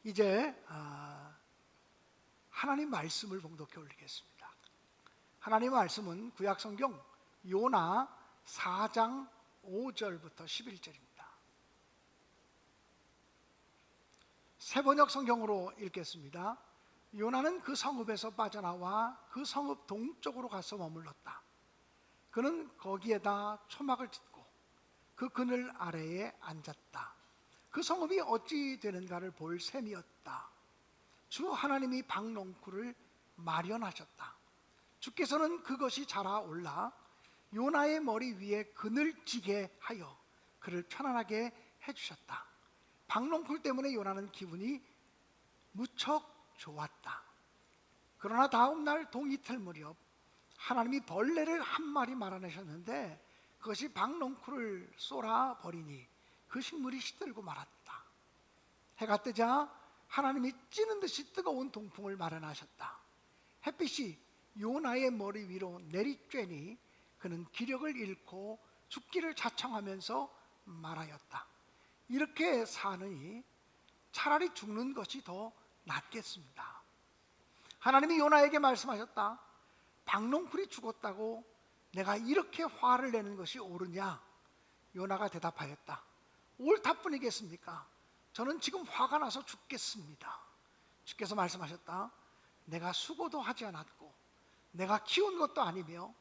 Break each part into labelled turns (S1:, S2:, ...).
S1: 이제 하나님 말씀을 봉독해 올리겠습니다. 하나님 말씀은 구약성경 요나 4장 5절부터 11절입니다. 새번역 성경으로 읽겠습니다. 요나는 그 성읍에서 빠져나와 그 성읍 동쪽으로 가서 머물렀다. 그는 거기에다 초막을 짓고 그 그늘 아래에 앉았다. 그 성읍이 어찌 되는가를 볼 셈이었다. 주 하나님이 박농쿨을 마련하셨다. 주께서는 그것이 자라올라 요나의 머리 위에 그늘지게 하여 그를 편안하게 해주셨다. 박농쿨 때문에 요나는 기분이 무척 좋았다. 그러나 다음 날 동이틀 무렵 하나님이 벌레를 한 마리 말아내셨는데 그것이 박농쿨을 쏘아버리니 그 식물이 시들고 말았다. 해가 뜨자 하나님이 찌는 듯이 뜨거운 동풍을 마련하셨다. 햇빛이 요나의 머리 위로 내리쬐니 그는 기력을 잃고 죽기를 자청하면서 말하였다. 이렇게 사느니 차라리 죽는 것이 더 낫겠습니다. 하나님이 요나에게 말씀하셨다. 박농쿨이 죽었다고 내가 이렇게 화를 내는 것이 옳으냐? 요나가 대답하였다. 옳다뿐이겠습니까? 저는 지금 화가 나서 죽겠습니다. 주께서 말씀하셨다. 내가 수고도 하지 않았고 내가 키운 것도 아니며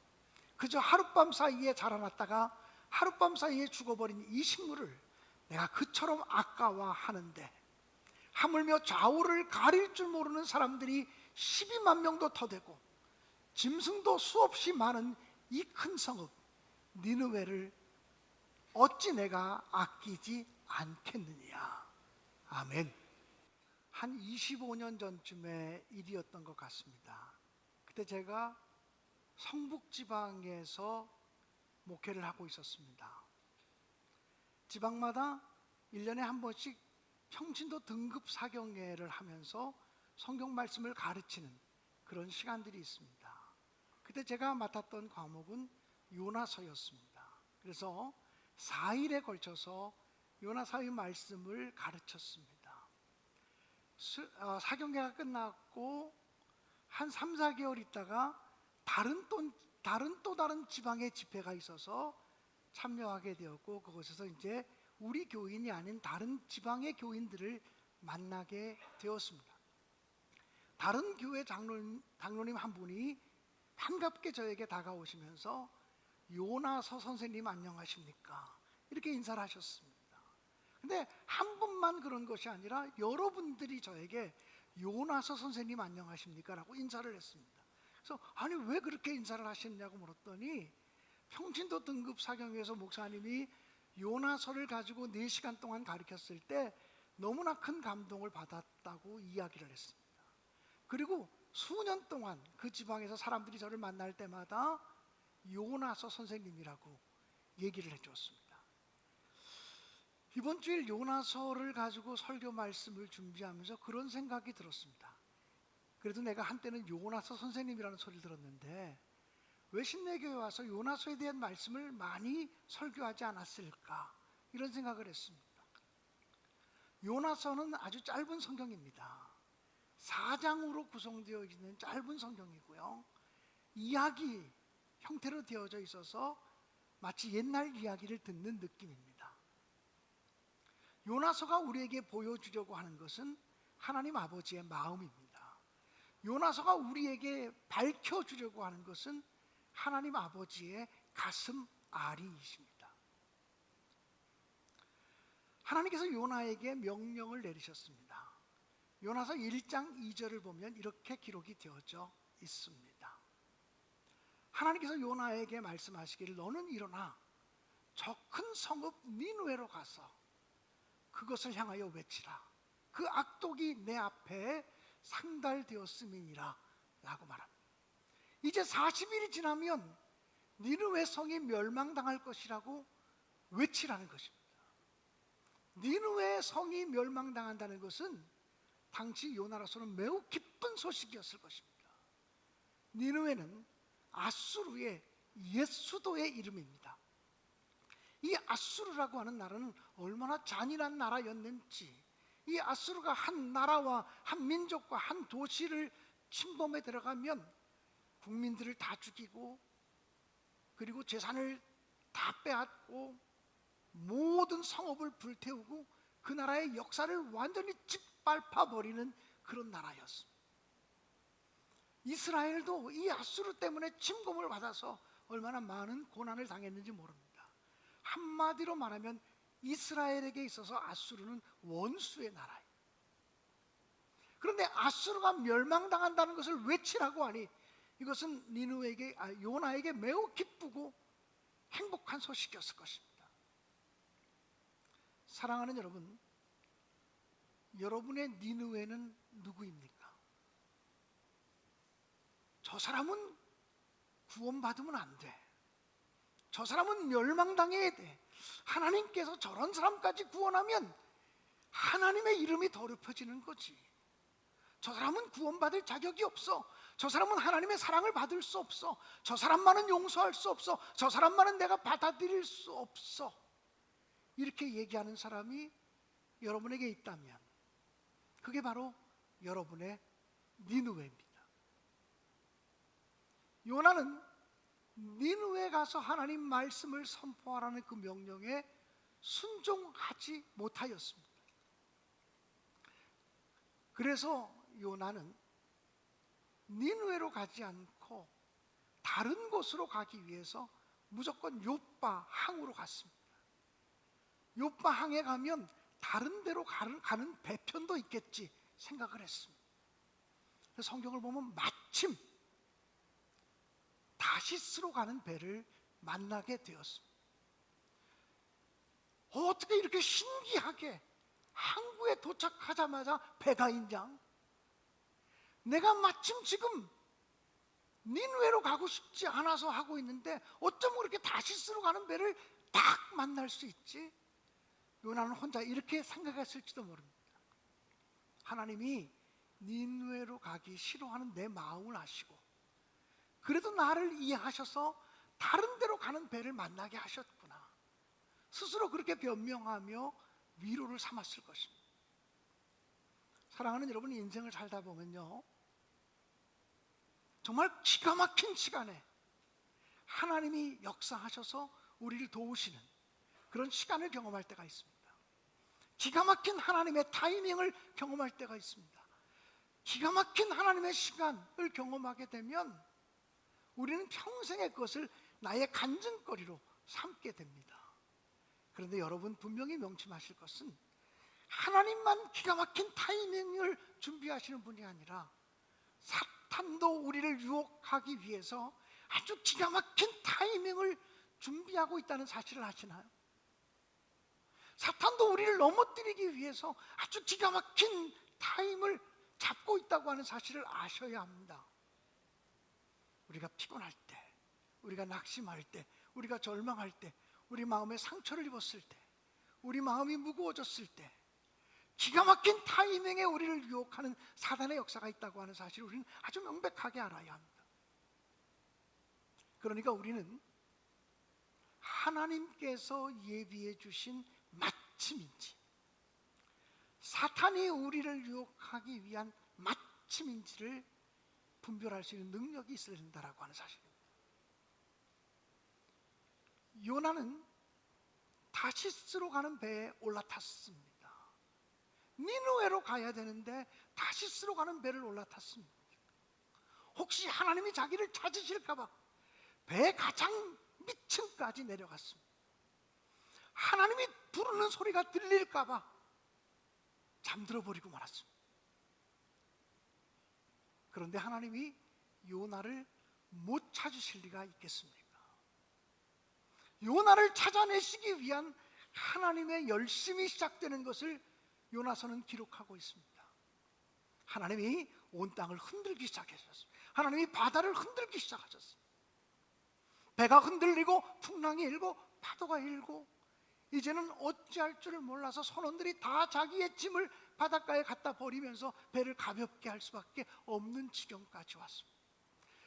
S1: 그저 하룻밤 사이에 자라났다가 하룻밤 사이에 죽어버린 이 식물을 내가 그처럼 아까워하는데 하물며 좌우를 가릴 줄 모르는 사람들이 12만 명도 더 되고 짐승도 수없이 많은 이 큰 성읍 니느웨를 어찌 내가 아끼지 않겠느냐. 아멘. 한 25년 전쯤의 일이었던 것 같습니다. 그때 제가 성북지방에서 목회를 하고 있었습니다. 지방마다 1년에 한 번씩 평신도 등급 사경회를 하면서 성경 말씀을 가르치는 그런 시간들이 있습니다. 그때 제가 맡았던 과목은 요나서였습니다. 그래서 4일에 걸쳐서 요나서의 말씀을 가르쳤습니다. 사경회가 끝났고 한 3, 4개월 있다가 다른 지방의 집회가 있어서 참여하게 되었고 그곳에서 이제 우리 교인이 아닌 다른 지방의 교인들을 만나게 되었습니다. 다른 교회 장로님 한 분이 반갑게 저에게 다가오시면서 요나서 선생님 안녕하십니까? 이렇게 인사를 하셨습니다. 근데 한 분만 그런 것이 아니라 여러분들이 저에게 요나서 선생님 안녕하십니까? 라고 인사를 했습니다. 그래서 아니 왜 그렇게 인사를 하셨냐고 물었더니 평신도 등급 사경회에서 목사님이 요나서를 가지고 4시간 동안 가르쳤을 때 너무나 큰 감동을 받았다고 이야기를 했습니다. 그리고 수년 동안 그 지방에서 사람들이 저를 만날 때마다 요나서 선생님이라고 얘기를 해주었습니다. 이번 주일 요나서를 가지고 설교 말씀을 준비하면서 그런 생각이 들었습니다. 그래도 내가 한때는 요나서 선생님이라는 소리를 들었는데 왜 신내교회 와서 요나서에 대한 말씀을 많이 설교하지 않았을까 이런 생각을 했습니다. 요나서는 아주 짧은 성경입니다. 4장으로 구성되어 있는 짧은 성경이고요. 이야기 형태로 되어져 있어서 마치 옛날 이야기를 듣는 느낌입니다. 요나서가 우리에게 보여주려고 하는 것은 하나님 아버지의 마음입니다. 요나서가 우리에게 밝혀주려고 하는 것은 하나님 아버지의 가슴 아리이십니다. 하나님께서 요나에게 명령을 내리셨습니다. 요나서 1장 2절을 보면 이렇게 기록이 되어져 있습니다. 하나님께서 요나에게 말씀하시기를 너는 일어나 저 큰 성읍 니느웨로 가서 그것을 향하여 외치라. 그 악독이 내 앞에 상달되었음이니라 라고 말합니다. 이제 40일이 지나면 니느웨 성이 멸망당할 것이라고 외치라는 것입니다. 니느웨 성이 멸망당한다는 것은 당시 요나로서는 매우 기쁜 소식이었을 것입니다. 니느웨는 아수르의 옛 수도의 이름입니다. 이 아수르라고 하는 나라는 얼마나 잔인한 나라였는지 이 아수르가 한 나라와 한 민족과 한 도시를 침범에 들어가면 국민들을 다 죽이고, 그리고 재산을 다 빼앗고, 모든 성읍을 불태우고 그 나라의 역사를 완전히 짓밟아 버리는 그런 나라였습니다. 이스라엘도 이 아수르 때문에 침공을 받아서 얼마나 많은 고난을 당했는지 모릅니다. 한마디로 말하면 이스라엘에게 있어서 아수르는 원수의 나라예요. 그런데 아수르가 멸망당한다는 것을 외치라고 하니 이것은 요나에게 매우 기쁘고 행복한 소식이었을 것입니다. 사랑하는 여러분, 여러분의 니느웨는 누구입니까? 저 사람은 구원받으면 안 돼. 저 사람은 멸망당해야 돼. 하나님께서 저런 사람까지 구원하면 하나님의 이름이 더럽혀지는 거지. 저 사람은 구원받을 자격이 없어. 저 사람은 하나님의 사랑을 받을 수 없어. 저 사람만은 용서할 수 없어. 저 사람만은 내가 받아들일 수 없어. 이렇게 얘기하는 사람이 여러분에게 있다면 그게 바로 여러분의 니느웨입니다. 요나는 니느웨에 가서 하나님 말씀을 선포하라는 그 명령에 순종하지 못하였습니다. 그래서 요나는 니느웨로 가지 않고 다른 곳으로 가기 위해서 무조건 욥바 항으로 갔습니다. 욥바 항에 가면 다른 데로 가는 배편도 있겠지 생각을 했습니다. 성경을 보면 마침 다시스로 가는 배를 만나게 되었습니다. 어떻게 이렇게 신기하게 항구에 도착하자마자 배가 있냐? 내가 마침 지금 니느웨로 가고 싶지 않아서 하고 있는데 어쩌면 그렇게 다시스로 가는 배를 딱 만날 수 있지? 요나는 혼자 이렇게 생각했을지도 모릅니다. 하나님이 니느웨로 가기 싫어하는 내 마음을 아시고 그래도 나를 이해하셔서 다른 데로 가는 배를 만나게 하셨구나. 스스로 그렇게 변명하며 위로를 삼았을 것입니다. 사랑하는 여러분, 인생을 살다 보면요, 정말 기가 막힌 시간에 하나님이 역사하셔서 우리를 도우시는 그런 시간을 경험할 때가 있습니다. 기가 막힌 하나님의 타이밍을 경험할 때가 있습니다. 기가 막힌 하나님의 시간을 경험하게 되면 우리는 평생의 그것을 나의 간증거리로 삼게 됩니다. 그런데 여러분 분명히 명심하실 것은 하나님만 기가 막힌 타이밍을 준비하시는 분이 아니라 사탄도 우리를 유혹하기 위해서 아주 기가 막힌 타이밍을 준비하고 있다는 사실을 아시나요? 사탄도 우리를 넘어뜨리기 위해서 아주 기가 막힌 타임을 잡고 있다고 하는 사실을 아셔야 합니다. 우리가 피곤할 때, 우리가 낙심할 때, 우리가 절망할 때, 우리 마음에 상처를 입었을 때, 우리 마음이 무거워졌을 때 기가 막힌 타이밍에 우리를 유혹하는 사단의 역사가 있다고 하는 사실을 우리는 아주 명백하게 알아야 합니다. 그러니까 우리는 하나님께서 예비해 주신 마침인지 사탄이 우리를 유혹하기 위한 마침인지를 분별할 수 있는 능력이 있어야 된다고 하는 사실입니다. 요나는 다시스로 가는 배에 올라탔습니다. 니느웨로 가야 되는데 다시스로 가는 배를 올라탔습니다. 혹시 하나님이 자기를 찾으실까 봐 배 가장 밑층까지 내려갔습니다. 하나님이 부르는 소리가 들릴까 봐 잠들어 버리고 말았습니다. 그런데 하나님이 요나를 못 찾으실 리가 있겠습니까? 요나를 찾아내시기 위한 하나님의 열심이 시작되는 것을 요나서는 기록하고 있습니다. 하나님이 온 땅을 흔들기 시작하셨습니다. 하나님이 바다를 흔들기 시작하셨습니다. 배가 흔들리고 풍랑이 일고 파도가 일고 이제는 어찌할 줄을 몰라서 선원들이 다 자기의 짐을 바닷가에 갖다 버리면서 배를 가볍게 할 수밖에 없는 지경까지 왔습니다.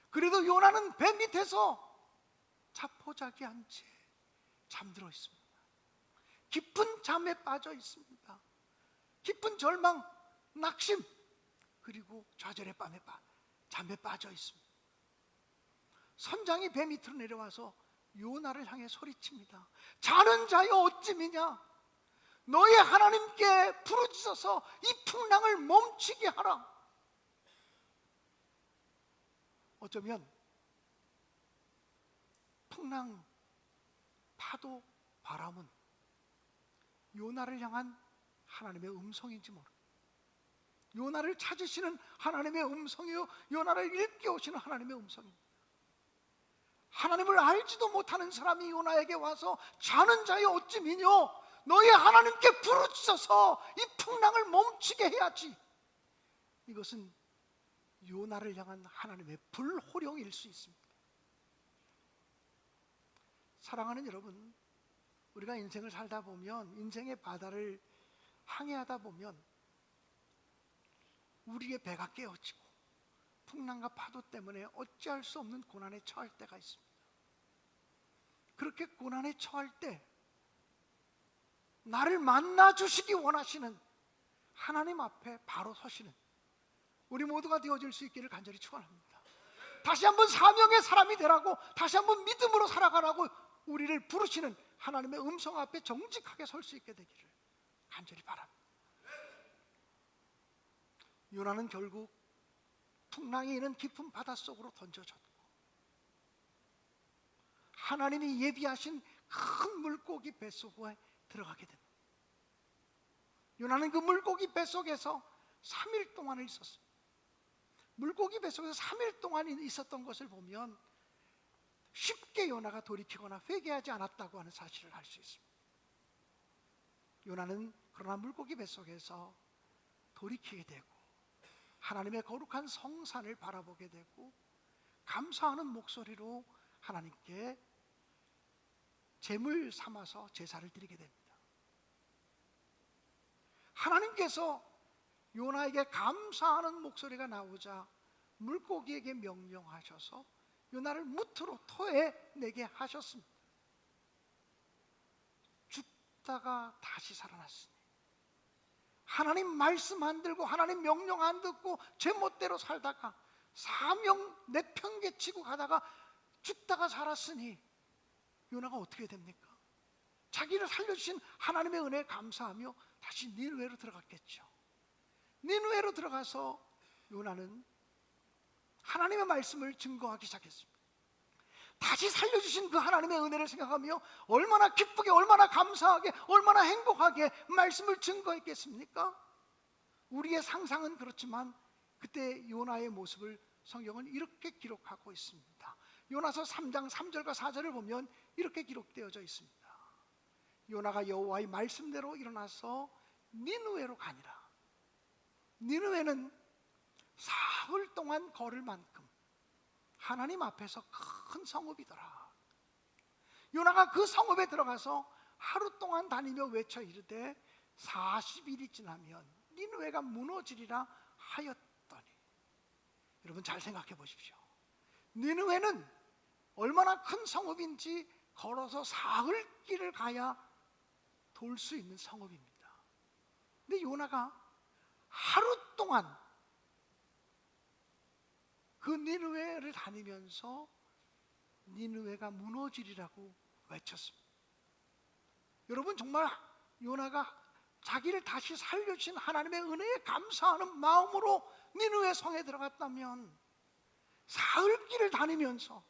S1: 그래도 요나는 배 밑에서 자포자기한 채 잠들어 있습니다. 깊은 잠에 빠져 있습니다. 깊은 절망, 낙심, 그리고 좌절의 잠에 빠져 있습니다. 선장이 배 밑으로 내려와서 요나를 향해 소리칩니다. 자는 자여 어찌 미냐? 너의 하나님께 부르짖어서 이 풍랑을 멈추게 하라. 어쩌면 풍랑, 파도, 바람은 요나를 향한 하나님의 음성인지 모릅니다. 요나를 찾으시는 하나님의 음성이요, 요나를 일깨우시는 하나님의 음성입니다. 하나님을 알지도 못하는 사람이 요나에게 와서 자는 자여 어찌 미뇨? 너희 하나님께 부르짖어서 이 풍랑을 멈추게 해야지. 이것은 요나를 향한 하나님의 불호령일 수 있습니다. 사랑하는 여러분, 우리가 인생을 살다 보면, 인생의 바다를 항해하다 보면 우리의 배가 깨어지고 풍랑과 파도 때문에 어찌할 수 없는 고난에 처할 때가 있습니다. 그렇게 고난에 처할 때 나를 만나 주시기 원하시는 하나님 앞에 바로 서시는 우리 모두가 되어질 수 있기를 간절히 축원합니다. 다시 한번 사명의 사람이 되라고, 다시 한번 믿음으로 살아가라고 우리를 부르시는 하나님의 음성 앞에 정직하게 설 수 있게 되기를 간절히 바랍니다. 요나는 결국 풍랑이 있는 깊은 바닷속으로 던져졌고, 하나님이 예비하신 큰 물고기 뱃속에 들어가게 됩니다. 요나는 그 물고기 뱃속에서 3일 동안을 있었습니다. 물고기 뱃속에서 3일 동안 있었던 것을 보면 쉽게 요나가 돌이키거나 회개하지 않았다고 하는 사실을 알 수 있습니다. 요나는 그러나 물고기 뱃속에서 돌이키게 되고 하나님의 거룩한 성산을 바라보게 되고 감사하는 목소리로 하나님께 제물 삼아서 제사를 드리게 됩니다. 하나님께서 요나에게 감사하는 목소리가 나오자 물고기에게 명령하셔서 요나를 무트로 토해내게 하셨습니다. 죽다가 다시 살아났으니 하나님 말씀 안 들고 하나님 명령 안 듣고 제멋대로 살다가 사명 내팽개치고 가다가 죽다가 살았으니 요나가 어떻게 됩니까? 자기를 살려주신 하나님의 은혜에 감사하며 다시 니느웨로 들어갔겠죠. 니느웨로 들어가서 요나는 하나님의 말씀을 증거하기 시작했습니다. 다시 살려주신 그 하나님의 은혜를 생각하며 얼마나 기쁘게, 얼마나 감사하게, 얼마나 행복하게 말씀을 증거했겠습니까? 우리의 상상은 그렇지만 그때 요나의 모습을 성경은 이렇게 기록하고 있습니다. 요나서 3장 3절과 4절을 보면 이렇게 기록되어져 있습니다. 요나가 여호와의 말씀대로 일어나서 니느웨로 가니라. 니느웨는 사흘 동안 걸을 만큼 하나님 앞에서 큰 성읍이더라. 요나가 그 성읍에 들어가서 하루 동안 다니며 외쳐 이르되 40일이 지나면 니느웨가 무너지리라 하였더니, 여러분 잘 생각해 보십시오. 니느웨는 얼마나 큰 성읍인지 걸어서 사흘 길을 가야 돌 수 있는 성읍입니다. 근데 요나가 하루 동안 그 니느웨를 다니면서 니느웨가 무너지리라고 외쳤습니다. 여러분, 정말 요나가 자기를 다시 살려주신 하나님의 은혜에 감사하는 마음으로 니느웨 성에 들어갔다면 사흘 길을 다니면서,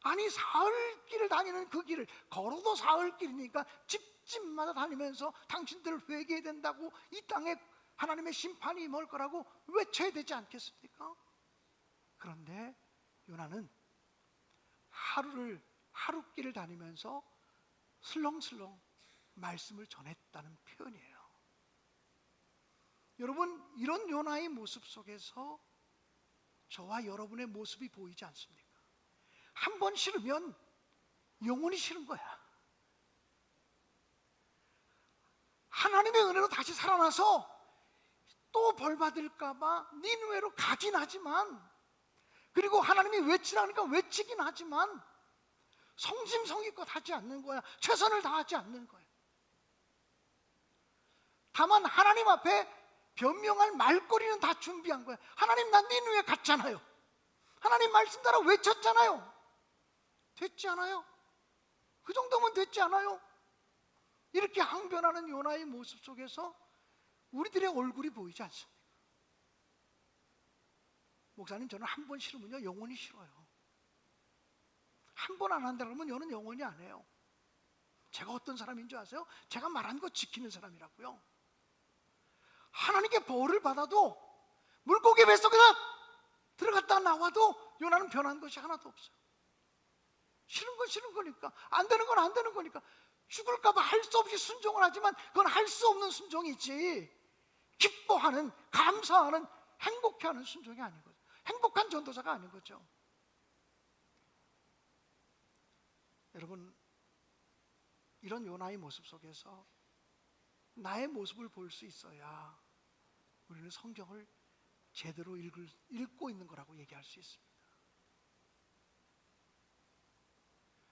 S1: 아니 사흘 길을 다니는 그 길을 걸어도 사흘 길이니까 집집마다 다니면서 당신들 회개해야 된다고, 이 땅에 하나님의 심판이 임할 거라고 외쳐야 되지 않겠습니까? 그런데 요나는 하루 길을 다니면서 슬렁슬렁 말씀을 전했다는 표현이에요. 여러분, 이런 요나의 모습 속에서 저와 여러분의 모습이 보이지 않습니까? 한 번 싫으면 영원히 싫은 거야. 하나님의 은혜로 다시 살아나서 또 벌 받을까 봐 니느웨로 가긴 하지만, 그리고 하나님이 외치라니까 외치긴 하지만 성심성의껏 하지 않는 거야. 최선을 다하지 않는 거야. 다만 하나님 앞에 변명할 말거리는 다 준비한 거야. 하나님, 난 니느웨 갔잖아요. 하나님 말씀 따라 외쳤잖아요. 됐지 않아요? 그 정도면 됐지 않아요? 이렇게 항변하는 요나의 모습 속에서 우리들의 얼굴이 보이지 않습니까? 목사님, 저는 한 번 싫으면요 영원히 싫어요. 한 번 안 한다 그러면 저는 영원히 안 해요. 제가 어떤 사람인 줄 아세요? 제가 말한 거 지키는 사람이라고요. 하나님께 벌을 받아도 물고기 뱃속에서 들어갔다 나와도 요나는 변한 것이 하나도 없어요. 싫은 건 싫은 거니까, 안 되는 건 안 되는 거니까, 죽을까 봐 할 수 없이 순종을 하지만 그건 할 수 없는 순종이지, 기뻐하는, 감사하는, 행복해하는 순종이 아닌 거죠. 행복한 전도자가 아닌 거죠. 여러분, 이런 요나의 모습 속에서 나의 모습을 볼 수 있어야 우리는 성경을 제대로 읽고 있는 거라고 얘기할 수 있습니다.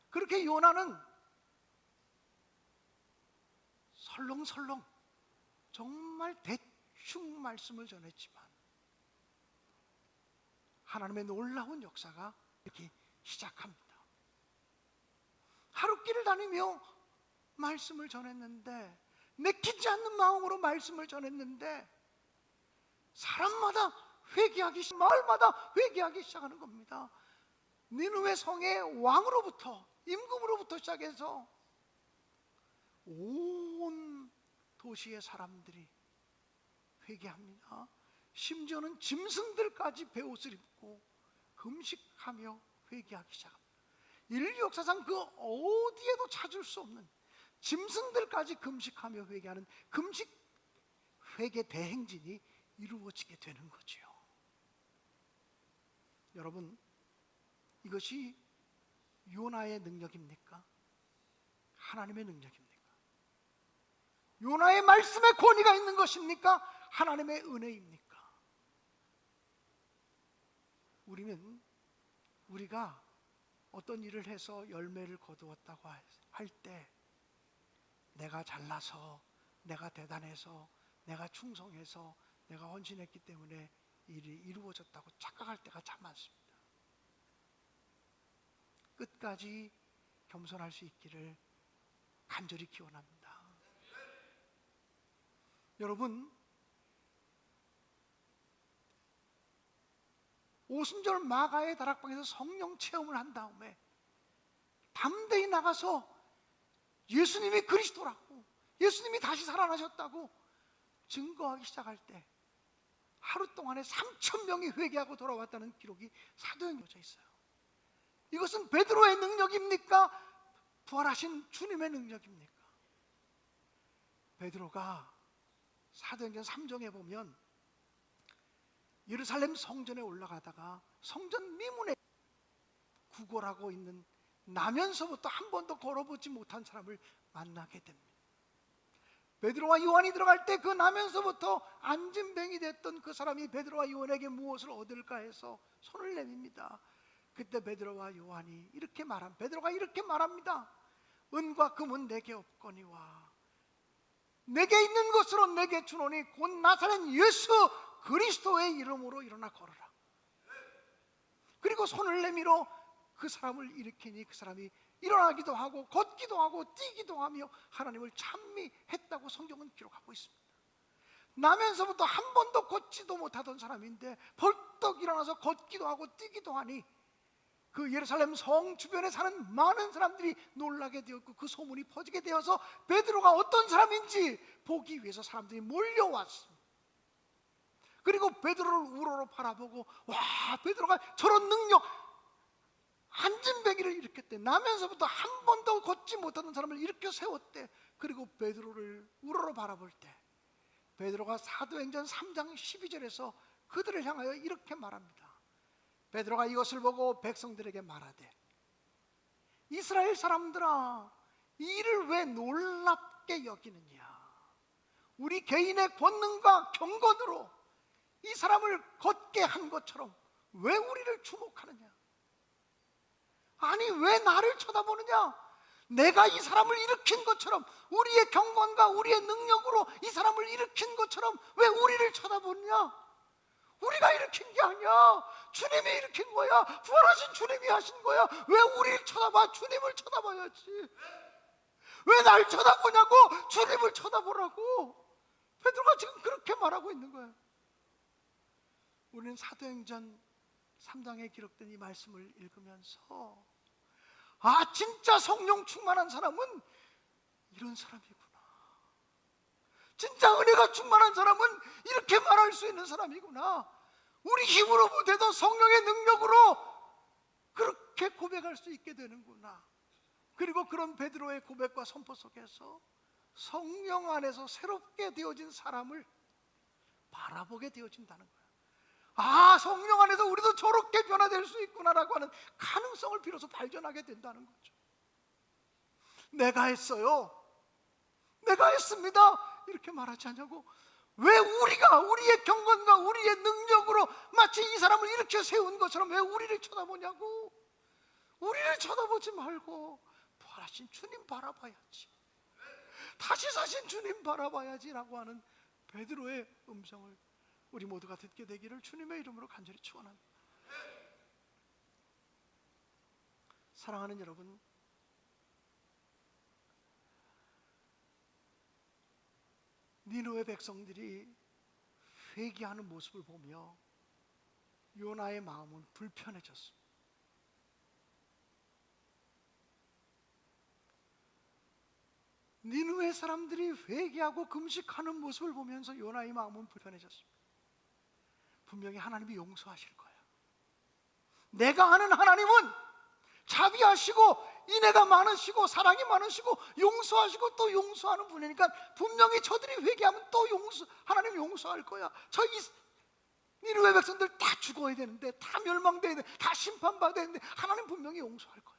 S1: 그렇게 요나는 설렁설렁 정말 대충 말씀을 전했지만 하나님의 놀라운 역사가 이렇게 시작합니다. 하룻길을 다니며 말씀을 전했는데, 내키지 않는 마음으로 말씀을 전했는데 사람마다 회개하기, 마을마다 회개하기 시작하는 겁니다. 니느웨 성의 왕으로부터, 임금으로부터 시작해서 온 도시의 사람들이 회개합니다. 심지어는 짐승들까지 베옷을 입고 금식하며 회개하기 시작합니다. 인류 역사상 그 어디에도 찾을 수 없는, 짐승들까지 금식하며 회개하는 금식 회개 대행진이 이루어지게 되는 거지요. 여러분, 이것이 요나의 능력입니까? 하나님의 능력입니까? 요나의 말씀에 권위가 있는 것입니까? 하나님의 은혜입니까? 우리가 어떤 일을 해서 열매를 거두었다고 할 때, 내가 잘나서, 내가 대단해서, 내가 충성해서, 내가 헌신했기 때문에 일이 이루어졌다고 착각할 때가 참 많습니다. 끝까지 겸손할 수 있기를 간절히 기원합니다. 여러분, 오순절 마가의 다락방에서 성령 체험을 한 다음에 담대히 나가서 예수님이 그리스도라고, 예수님이 다시 살아나셨다고 증거하기 시작할 때 하루 동안에 3,000명이 회개하고 돌아왔다는 기록이 사도행전에 있어요. 이것은 베드로의 능력입니까? 부활하신 주님의 능력입니까? 베드로가 사도행전 3장에 보면 예루살렘 성전에 올라가다가 성전 미문에 구걸하고 있는, 나면서부터 한 번도 걸어보지 못한 사람을 만나게 됩니다. 베드로와 요한이 들어갈 때 그 나면서부터 안진뱅이 됐던 그 사람이 베드로와 요한에게 무엇을 얻을까 해서 손을 내밉니다. 그때 베드로와 요한이 베드로가 이렇게 말합니다. 은과 금은 내게 없거니와 내게 있는 것으로 내게 주노니 곧 나사렛 예수 그리스도의 이름으로 일어나 걸어라. 그리고 손을 내밀어 그 사람을 일으키니 그 사람이 일어나기도 하고 걷기도 하고 뛰기도 하며 하나님을 찬미했다고 성경은 기록하고 있습니다. 나면서부터 한 번도 걷지도 못하던 사람인데 벌떡 일어나서 걷기도 하고 뛰기도 하니 그 예루살렘 성 주변에 사는 많은 사람들이 놀라게 되었고 그 소문이 퍼지게 되어서 베드로가 어떤 사람인지 보기 위해서 사람들이 몰려왔습니다. 그리고 베드로를 우러러 바라보고, 와, 베드로가 저런 능력, 안진뱅이를 일으켰대. 나면서부터 한 번도 걷지 못하는 사람을 일으켜 세웠대. 그리고 베드로를 우러러 바라볼 때 베드로가 사도행전 3장 12절에서 그들을 향하여 이렇게 말합니다. 베드로가 이것을 보고 백성들에게 말하되, 이스라엘 사람들아, 이 일을 왜 놀랍게 여기느냐? 우리 개인의 권능과 경건으로 이 사람을 걷게 한 것처럼 왜 우리를 주목하느냐? 아니, 왜 나를 쳐다보느냐? 내가 이 사람을 일으킨 것처럼, 우리의 경건과 우리의 능력으로 이 사람을 일으킨 것처럼 왜 우리를 쳐다보느냐? 우리가 일으킨 게 아니야. 주님이 일으킨 거야. 부활하신 주님이 하신 거야. 왜 우리를 쳐다봐? 주님을 쳐다봐야지. 왜 날 쳐다보냐고? 주님을 쳐다보라고. 베드로가 지금 그렇게 말하고 있는 거야. 우리는 사도행전 3장에 기록된 이 말씀을 읽으면서 진짜 성령 충만한 사람은 이런 사람이구나. 진짜 은혜가 충만한 사람은 이렇게 말할 수 있는 사람이구나. 우리 힘으로 못해도 성령의 능력으로 그렇게 고백할 수 있게 되는구나. 그리고 그런 베드로의 고백과 선포 속에서 성령 안에서 새롭게 되어진 사람을 바라보게 되어진다는 거야. 성령 안에서 우리도 저렇게 변화될 수 있구나라고 하는 가능성을 비로소 발견하게 된다는 거죠. 내가 했어요, 내가 했습니다, 이렇게 말하지 않냐고. 왜 우리가 우리의 경건과 우리의 능력으로 마치 이 사람을 이렇게 세운 것처럼 왜 우리를 쳐다보냐고. 우리를 쳐다보지 말고 부활하신 주님 바라봐야지, 다시 사신 주님 바라봐야지라고 하는 베드로의 음성을 우리 모두가 듣게 되기를 주님의 이름으로 간절히 축원합니다. 사랑하는 여러분, 니느웨 백성들이 회개하는 모습을 보며 요나의 마음은 불편해졌습니다. 니느웨 사람들이 회개하고 금식하는 모습을 보면서 요나의 마음은 불편해졌습니다. 분명히 하나님이 용서하실 거예요. 내가 아는 하나님은 자비하시고 인애가 많으시고 사랑이 많으시고 용서하시고 또 용서하는 분이니까 분명히 저들이 회개하면 또 하나님 용서할 거야. 니느웨 백성들 다 죽어야 되는데, 다 멸망돼야 되는데, 다 심판받아야 되는데 하나님 분명히 용서할 거야.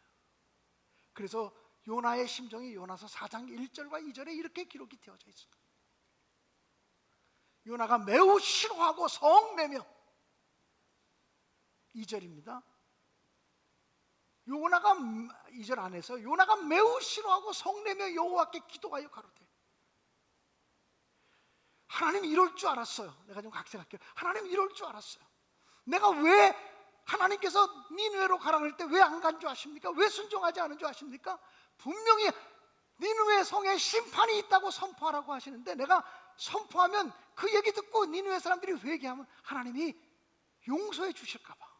S1: 그래서 요나의 심정이 요나서 4장 1절과 2절에 이렇게 기록이 되어져 있습니다. 요나가 매우 싫어하고 성내며, 2절입니다. 요나가 2절 안에서 요나가 매우 싫어하고 성내며 여호와께 기도하여 가로되. 하나님 이럴 줄 알았어요. 내가 좀 각색할게요. 하나님 이럴 줄 알았어요. 내가 왜 하나님께서 니느웨로 가라 그럴 때 왜 안 간 줄 아십니까? 왜 순종하지 않은 줄 아십니까? 분명히 니느웨 성에 심판이 있다고 선포하라고 하시는데, 내가 선포하면 그 얘기 듣고 니느웨 사람들이 회개하면 하나님이 용서해 주실까 봐.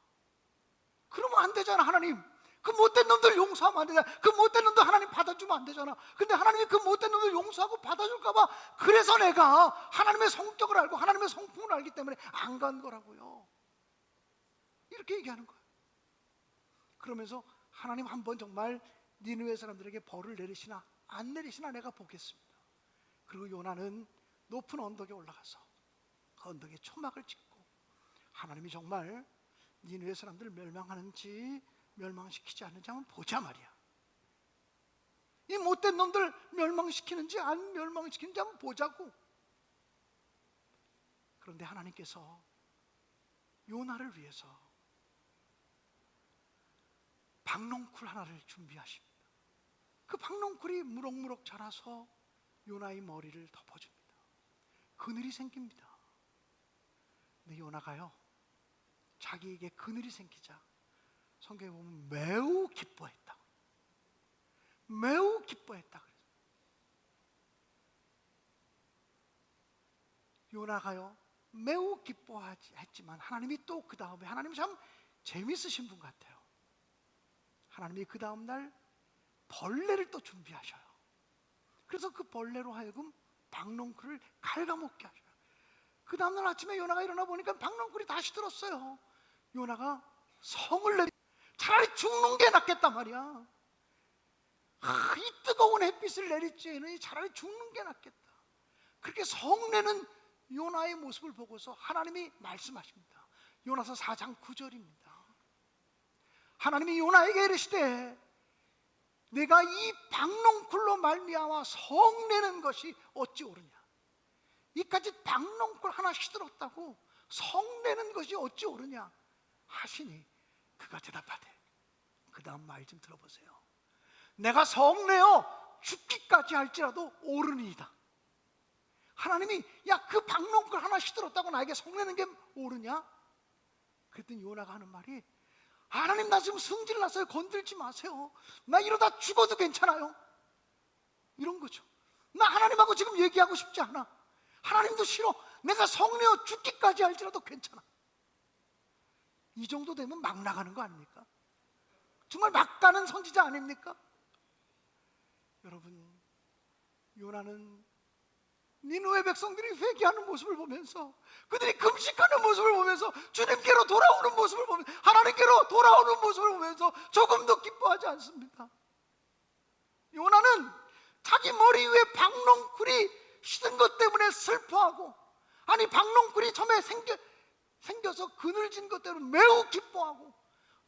S1: 그러면 안 되잖아. 하나님 그 못된 놈들 용서하면 안 되잖아. 그 못된 놈들 하나님 받아주면 안 되잖아. 근데 하나님이 그 못된 놈들 용서하고 받아줄까 봐, 그래서 내가 하나님의 성격을 알고 하나님의 성품을 알기 때문에 안 간 거라고요. 이렇게 얘기하는 거예요. 그러면서 하나님 한번 정말 니느웨 사람들에게 벌을 내리시나 안 내리시나 내가 보겠습니다. 그리고 요나는 높은 언덕에 올라가서 그 언덕에 초막을 짓고 하나님이 정말 니느웨 사람들을 멸망하는지 멸망시키지 않는지 한번 보자 말이야. 이 못된 놈들 멸망시키는지 안 멸망시키는지 한번 보자고. 그런데 하나님께서 요나를 위해서 박농쿨 하나를 준비하십니다. 그 박농쿨이 무럭무럭 자라서 요나의 머리를 덮어줍니다. 그늘이 생깁니다. 근데 요나가요, 자기에게 그늘이 생기자 성경에 보면 매우 기뻐했다. 매우 기뻐했다. 요나가요 매우 기뻐했지만 하나님이 또 그 다음에, 하나님이 참 재밌으신 분 같아요. 하나님이 그 다음 날 벌레를 또 준비하셔요. 그래서 그 벌레로 하여금 박농쿨을 갉아먹게 하셔요. 그 다음날 아침에 요나가 일어나 보니까 박농쿨이 다시 들었어요. 요나가 성을 내리, 차라리 죽는 게 낫겠단 말이야. 이 뜨거운 햇빛을 내리쬐니 차라리 죽는 게 낫겠다. 그렇게 성내는 요나의 모습을 보고서 하나님이 말씀하십니다. 요나서 4장 9절입니다. 하나님이 요나에게 이르시되 내가 이 박농쿨로 말미암아 성내는 것이 어찌 옳으냐. 이까지 박농쿨 하나 시들었다고 성내는 것이 어찌 옳으냐 하시니, 그가 대답하되, 그 다음 말 좀 들어보세요. 내가 성내어 죽기까지 할지라도 옳으니이다. 하나님이 야, 그 박농굴 하나 시들었다고 나에게 성내는 게 옳으냐? 그랬더니 요나가 하는 말이, 하나님 나 지금 승질 났어요. 건들지 마세요. 나 이러다 죽어도 괜찮아요. 이런 거죠. 나 하나님하고 지금 얘기하고 싶지 않아. 하나님도 싫어. 내가 성내어 죽기까지 할지라도 괜찮아. 이 정도 되면 막 나가는 거 아닙니까? 정말 막 가는 선지자 아닙니까? 여러분, 요나는 니느웨 백성들이 회개하는 모습을 보면서, 그들이 금식하는 모습을 보면서, 주님께로 돌아오는 모습을 보면서, 하나님께로 돌아오는 모습을 보면서 조금도 기뻐하지 않습니다. 요나는 자기 머리 위에 박농쿨이 시든 것 때문에 슬퍼하고, 아니 박농쿨이 처음에 생겨서 그늘진 것 때문에 매우 기뻐하고,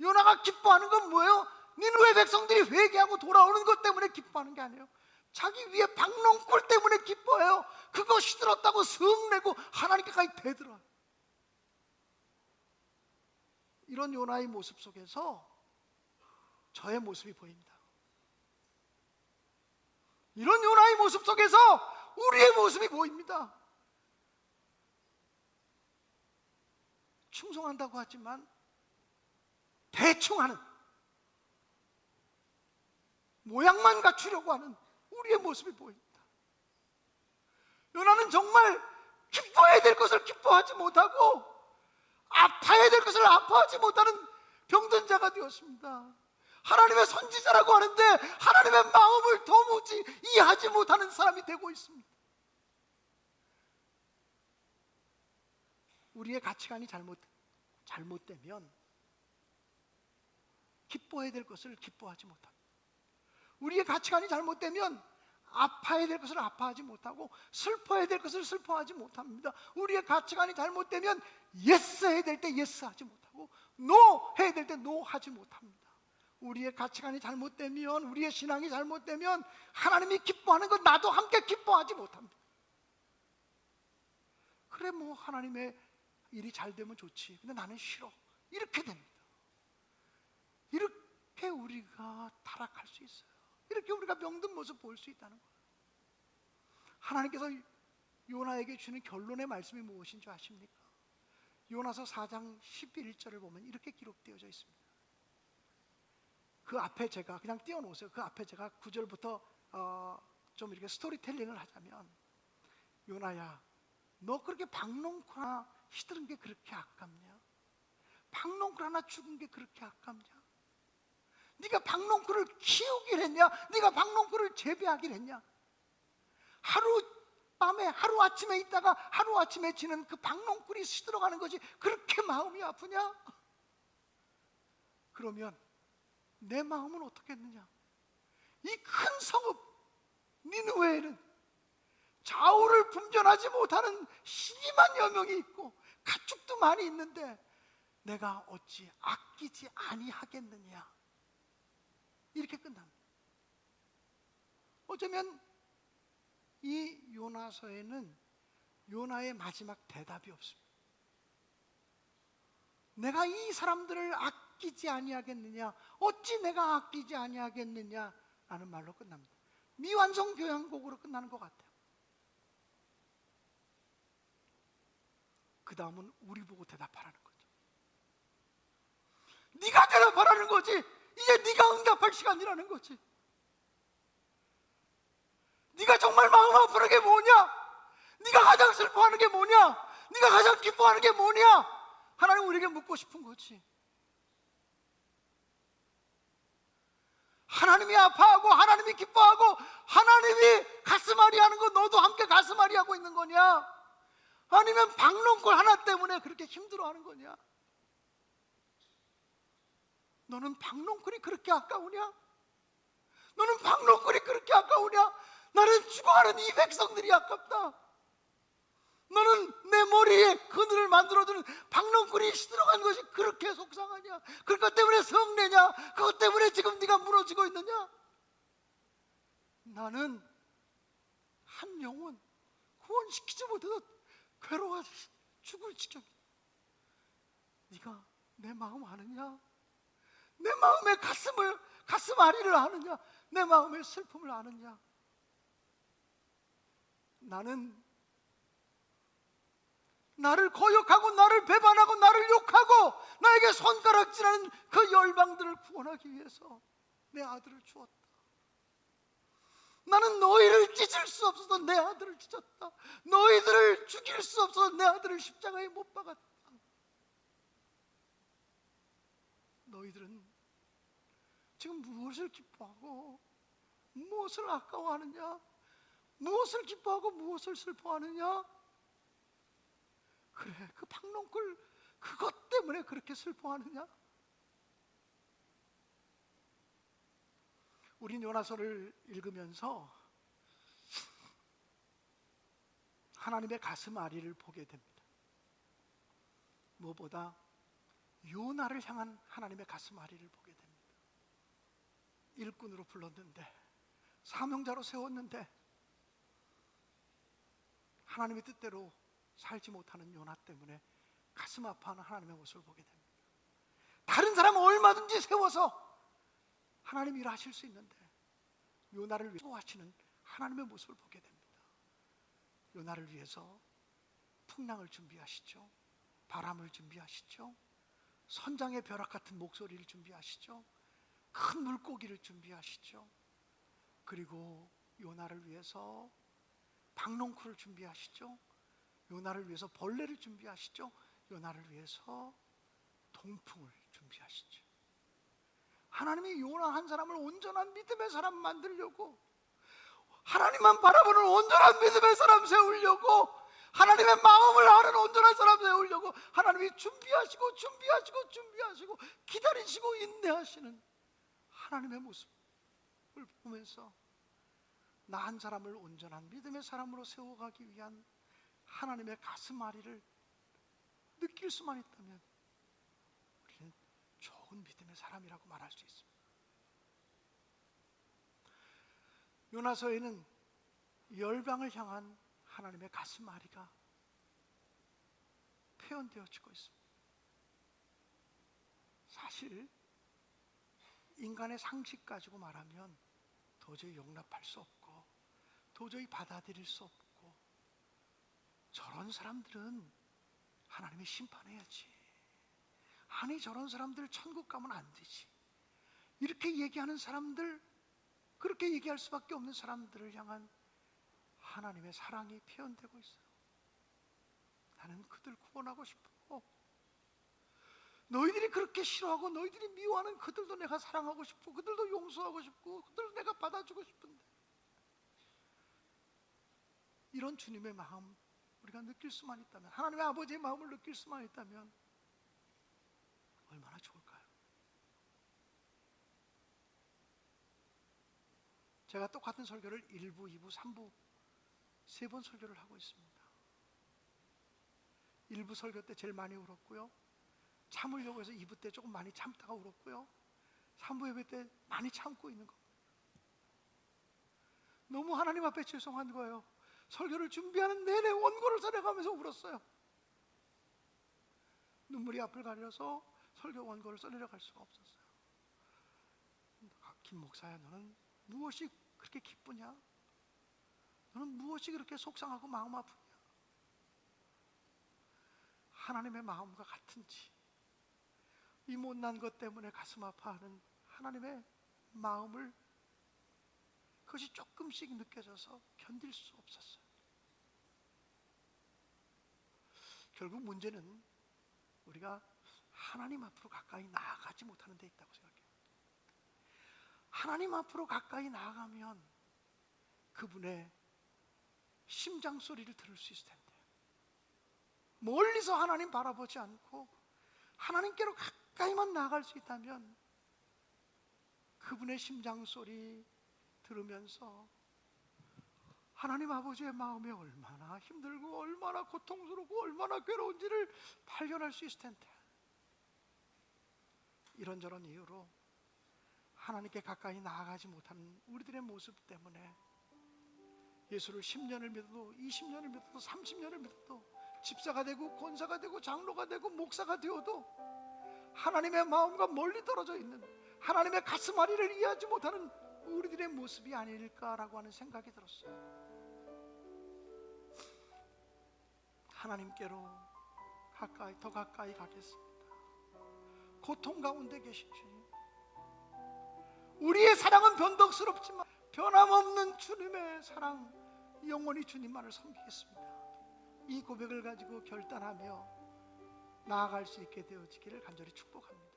S1: 요나가 기뻐하는 건 뭐예요? 니느웨 백성들이 회개하고 돌아오는 것 때문에 기뻐하는 게 아니에요. 자기 위에 박농쿨 때문에 기뻐해요. 그거 시들었다고 성내고 하나님께까지 대들어요. 이런 요나의 모습 속에서 저의 모습이 보입니다. 이런 요나의 모습 속에서 우리의 모습이 보입니다. 충성한다고 하지만 대충 하는, 모양만 갖추려고 하는 우리의 모습이 보입니다. 요나는 정말 기뻐해야 될 것을 기뻐하지 못하고 아파야 될 것을 아파하지 못하는 병든 자가 되었습니다. 하나님의 선지자라고 하는데 하나님의 마음을 도무지 이해하지 못하는 사람이 되고 있습니다. 우리의 가치관이 잘못되면 기뻐해야 될 것을 기뻐하지 못합니다. 우리의 가치관이 잘못되면 아파야 될 것을 아파하지 못하고 슬퍼해야 될 것을 슬퍼하지 못합니다. 우리의 가치관이 잘못되면 예스 해야 될 때 예스 하지 못하고 노 해야 될 때 노 하지 못합니다. 우리의 가치관이 잘못되면, 우리의 신앙이 잘못되면 하나님이 기뻐하는 것 나도 함께 기뻐하지 못합니다. 그래 뭐 하나님의 일이 잘 되면 좋지, 근데 나는 싫어, 이렇게 됩니다. 이렇게 우리가 타락할 수 있어요. 이렇게 우리가 병든 모습 볼 수 있다는 거예요. 하나님께서 요나에게 주는 결론의 말씀이 무엇인 줄 아십니까? 요나서 4장 11절을 보면 이렇게 기록되어져 있습니다. 그 앞에 제가 그냥 띄워놓으세요. 그 앞에 제가 9절부터 좀 이렇게 스토리텔링을 하자면, 요나야, 너 그렇게 박농쿨 하나 시드는 게 그렇게 아깝냐? 박농쿨 하나 죽은 게 그렇게 아깝냐? 네가 박농쿨을 키우길 했냐? 네가 박농쿨을 재배하길 했냐? 하룻밤에 하루아침에 있다가 하루아침에 지는 그 박농쿨이 시들어가는 것이 그렇게 마음이 아프냐? 그러면 내 마음은 어떻겠느냐? 이 큰 성읍 니느웨에는 좌우를 분별하지 못하는 12만여 명이 있고 가축도 많이 있는데 내가 어찌 아끼지 아니하겠느냐? 이렇게 끝납니다. 어쩌면 이 요나서에는 요나의 마지막 대답이 없습니다. 내가 이 사람들을 아끼지 아니하겠느냐? 어찌 내가 아끼지 아니하겠느냐? 라는 말로 끝납니다. 미완성 교향곡으로 끝나는 것 같아요. 그 다음은 우리 보고 대답하라는 거죠. 네가 대답하라는 거지. 이제 네가 응답할 시간이라는 거지. 네가 정말 마음 아프는 게 뭐냐? 네가 가장 슬퍼하는 게 뭐냐? 네가 가장 기뻐하는 게 뭐냐? 하나님 우리에게 묻고 싶은 거지. 하나님이 아파하고 하나님이 기뻐하고 하나님이 가슴앓이 하는 거 너도 함께 가슴앓이 하고 있는 거냐? 아니면 박농쿨 하나 때문에 그렇게 힘들어하는 거냐? 너는 박농쿨이 그렇게 아까우냐? 너는 박농쿨이 그렇게 아까우냐? 나는 죽어가는 이 백성들이 아깝다. 너는 내 머리에 그늘을 만들어주는 박농쿨이 시들어간 것이 그렇게 속상하냐? 그것 때문에 성내냐? 그것 때문에 지금 네가 무너지고 있느냐? 나는 한 영혼 구원시키지 못해서 괴로워서 죽을 지경이다. 네가 내 마음 아느냐? 내 마음의 가슴 아리를 아느냐? 내 마음의 슬픔을 아느냐? 나는 나를 거역하고 나를 배반하고 나를 욕하고 나에게 손가락질하는 그 열방들을 구원하기 위해서 내 아들을 주었다. 나는 너희를 찢을 수 없어서 내 아들을 찢었다. 너희들을 죽일 수 없어서 내 아들을 십자가에 못 박았다. 너희들은 지금 무엇을 기뻐하고 무엇을 아까워하느냐? 무엇을 기뻐하고 무엇을 슬퍼하느냐? 그래, 그 박농쿨 그것 때문에 그렇게 슬퍼하느냐? 우린 요나서를 읽으면서 하나님의 가슴 아리를 보게 됩니다. 무엇보다 요나를 향한 하나님의 가슴 아리를 보게 됩니다. 일꾼으로 불렀는데, 사명자로 세웠는데 하나님의 뜻대로 살지 못하는 요나 때문에 가슴 아파하는 하나님의 모습을 보게 됩니다. 다른 사람은 얼마든지 세워서 하나님 일하실 수 있는데 요나를 위해서 하시는 하나님의 모습을 보게 됩니다. 요나를 위해서 풍랑을 준비하시죠. 바람을 준비하시죠. 선장의 벼락 같은 목소리를 준비하시죠. 큰 물고기를 준비하시죠. 그리고 요나를 위해서 박농쿨을 준비하시죠. 요나를 위해서 벌레를 준비하시죠. 요나를 위해서 동풍을 준비하시죠. 하나님이 요나 한 사람을 온전한 믿음의 사람 만들려고, 하나님만 바라보는 온전한 믿음의 사람 세우려고, 하나님의 마음을 아는 온전한 사람 세우려고 하나님이 준비하시고 기다리시고 인내하시는 하나님의 모습을 보면서 나 한 사람을 온전한 믿음의 사람으로 세워가기 위한 하나님의 가슴 아리를 느낄 수만 있다면 우리는 좋은 믿음의 사람이라고 말할 수 있습니다. 요나서에는 열방을 향한 하나님의 가슴 아리가 표현되어지고 있습니다. 사실 인간의 상식 가지고 말하면 도저히 용납할 수 없고 도저히 받아들일 수 없고, 저런 사람들은 하나님이 심판해야지, 아니 저런 사람들 천국 가면 안 되지, 이렇게 얘기하는 사람들, 그렇게 얘기할 수밖에 없는 사람들을 향한 하나님의 사랑이 표현되고 있어요. 나는 그들 구원하고 싶고, 너희들이 그렇게 싫어하고 너희들이 미워하는 그들도 내가 사랑하고 싶고, 그들도 용서하고 싶고, 그들도 내가 받아주고 싶은데, 이런 주님의 마음 우리가 느낄 수만 있다면, 하나님의 아버지의 마음을 느낄 수만 있다면 얼마나 좋을까요? 제가 똑같은 설교를 1부, 2부, 3부 3번 설교를 하고 있습니다. 1부 설교 때 제일 많이 울었고요, 참으려고 해서 2부 때 조금 많이 참다가 울었고요, 3부 예배 때 많이 참고 있는 겁니다. 너무 하나님 앞에 죄송한 거예요. 설교를 준비하는 내내 원고를 써내가면서 울었어요. 눈물이 앞을 가려서 설교 원고를 써내려갈 수가 없었어요. 김 목사야, 너는 무엇이 그렇게 기쁘냐? 너는 무엇이 그렇게 속상하고 마음 아프냐? 하나님의 마음과 같은지, 이 못난 것 때문에 가슴 아파하는 하나님의 마음을, 그것이 조금씩 느껴져서 견딜 수 없었어요. 결국 문제는 우리가 하나님 앞으로 가까이 나아가지 못하는 데 있다고 생각해요. 하나님 앞으로 가까이 나아가면 그분의 심장 소리를 들을 수 있을 텐데, 멀리서 하나님 바라보지 않고 하나님께로 가까이만 나아갈 수 있다면 그분의 심장 소리 들으면서 하나님 아버지의 마음이 얼마나 힘들고 얼마나 고통스럽고 얼마나 괴로운지를 발견할 수 있을 텐데, 이런저런 이유로 하나님께 가까이 나아가지 못하는 우리들의 모습 때문에 예수를 10년을 믿어도 20년을 믿어도 30년을 믿어도 집사가 되고 권사가 되고 장로가 되고 목사가 되어도 하나님의 마음과 멀리 떨어져 있는, 하나님의 가슴앓이를 이해하지 못하는 우리들의 모습이 아닐까라고 하는 생각이 들었어요. 하나님께로 더 가까이 가겠습니다. 고통 가운데 계신 주님, 우리의 사랑은 변덕스럽지만 변함없는 주님의 사랑, 영원히 주님만을 섬기겠습니다. 이 고백을 가지고 결단하며 나아갈 수 있게 되어지기를 간절히 축복합니다.